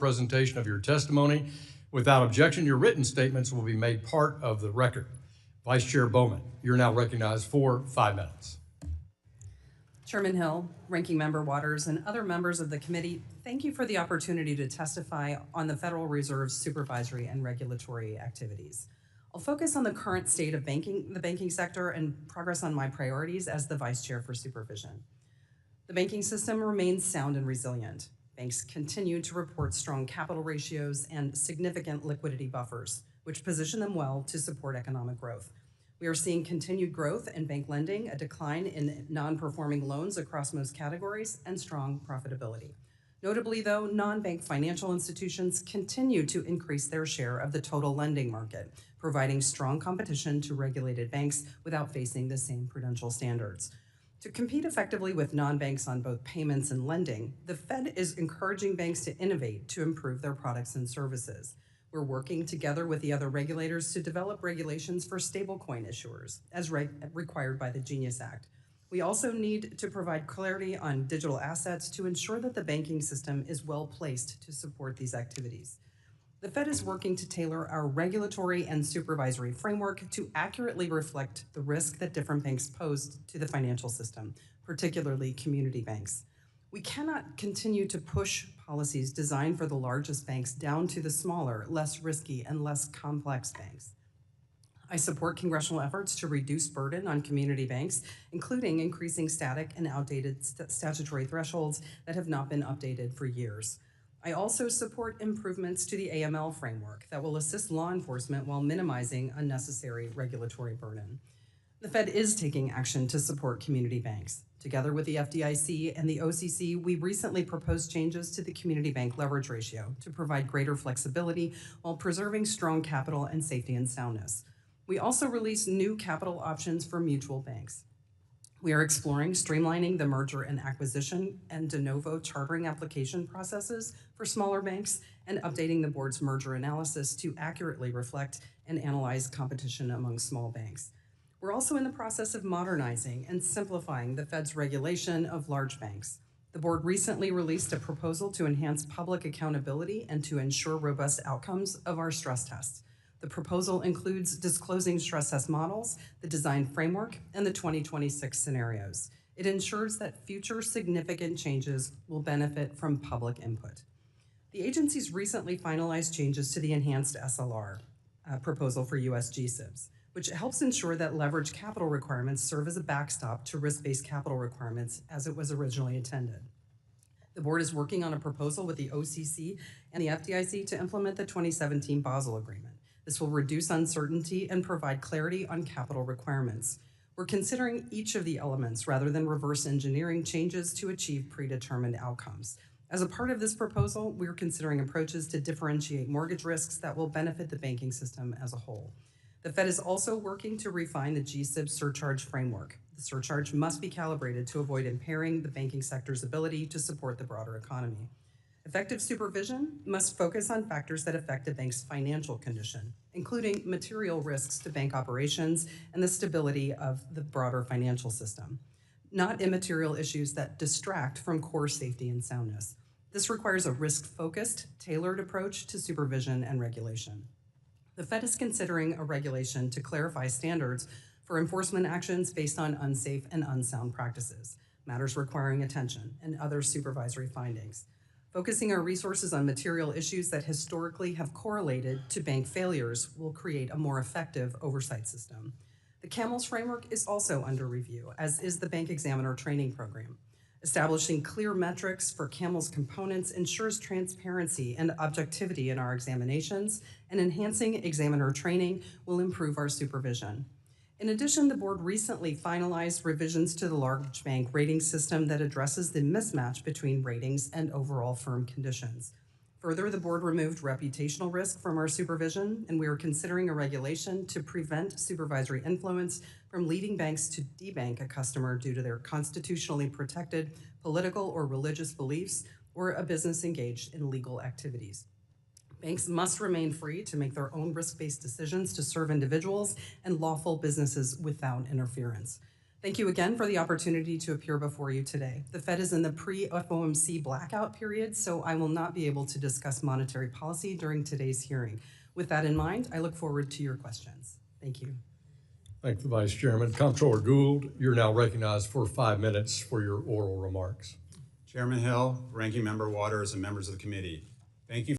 Presentation of your testimony. Without objection, your written statements will be made part of the record. Vice Chair Bowman, you're now recognized for 5 minutes. Chairman Hill, Ranking Member Waters, and other members of the committee, thank you for the opportunity to testify on the Federal Reserve's supervisory and regulatory activities. I'll focus on the current state of the banking sector and progress on my priorities as the Vice Chair for Supervision. The banking system remains sound and resilient. Banks continue to report strong capital ratios and significant liquidity buffers, which position them well to support economic growth. We are seeing continued growth in bank lending, a decline in non-performing loans across most categories, and strong profitability. Notably, though, non-bank financial institutions continue to increase their share of the total lending market, providing strong competition to regulated banks without facing the same prudential standards. To compete effectively with non-banks on both payments and lending, the Fed is encouraging banks to innovate to improve their products and services. We're working together with the other regulators to develop regulations for stablecoin issuers, as required by the Genius Act. We also need to provide clarity on digital assets to ensure that the banking system is well placed to support these activities. The Fed is working to tailor our regulatory and supervisory framework to accurately reflect the risk that different banks pose to the financial system, particularly community banks. We cannot continue to push policies designed for the largest banks down to the smaller, less risky, and less complex banks. I support congressional efforts to reduce burden on community banks, including increasing static and outdated statutory thresholds that have not been updated for years. I also support improvements to the AML framework that will assist law enforcement while minimizing unnecessary regulatory burden. The Fed is taking action to support community banks. Together with the FDIC and the OCC, we recently proposed changes to the community bank leverage ratio to provide greater flexibility while preserving strong capital and safety and soundness. We also released new capital options for mutual banks. We are exploring streamlining the merger and acquisition and de novo chartering application processes for smaller banks and updating the board's merger analysis to accurately reflect and analyze competition among small banks. We're also in the process of modernizing and simplifying the Fed's regulation of large banks. The board recently released a proposal to enhance public accountability and to ensure robust outcomes of our stress tests. The proposal includes disclosing stress test models, the design framework, and the 2026 scenarios. It ensures that future significant changes will benefit from public input. The agency's recently finalized changes to the enhanced SLR proposal for US GSIBs, which helps ensure that leverage capital requirements serve as a backstop to risk-based capital requirements as it was originally intended. The board is working on a proposal with the OCC and the FDIC to implement the 2017 Basel Agreement. This will reduce uncertainty and provide clarity on capital requirements. We're considering each of the elements rather than reverse engineering changes to achieve predetermined outcomes. As a part of this proposal, we're considering approaches to differentiate mortgage risks that will benefit the banking system as a whole. The Fed is also working to refine the GSIB surcharge framework. The surcharge must be calibrated to avoid impairing the banking sector's ability to support the broader economy. Effective supervision must focus on factors that affect a bank's financial condition, including material risks to bank operations and the stability of the broader financial system, not immaterial issues that distract from core safety and soundness. This requires a risk-focused, tailored approach to supervision and regulation. The Fed is considering a regulation to clarify standards for enforcement actions based on unsafe and unsound practices, matters requiring attention, and other supervisory findings. Focusing our resources on material issues that historically have correlated to bank failures will create a more effective oversight system. The CAMELS framework is also under review, as is the Bank Examiner Training Program. Establishing clear metrics for CAMELS components ensures transparency and objectivity in our examinations, and enhancing examiner training will improve our supervision. In addition, the board recently finalized revisions to the large bank rating system that addresses the mismatch between ratings and overall firm conditions. Further, the board removed reputational risk from our supervision, and we are considering a regulation to prevent supervisory influence from leading banks to debank a customer due to their constitutionally protected political or religious beliefs or a business engaged in legal activities. Banks must remain free to make their own risk-based decisions to serve individuals and lawful businesses without interference. Thank you again for the opportunity to appear before you today. The Fed is in the pre-FOMC blackout period, so I will not be able to discuss monetary policy during today's hearing. With that in mind, I look forward to your questions. Thank you. Thank the Vice Chairman. Comptroller Gould, you're now recognized for 5 minutes for your oral remarks. Chairman Hill, Ranking Member Waters, and members of the committee, thank you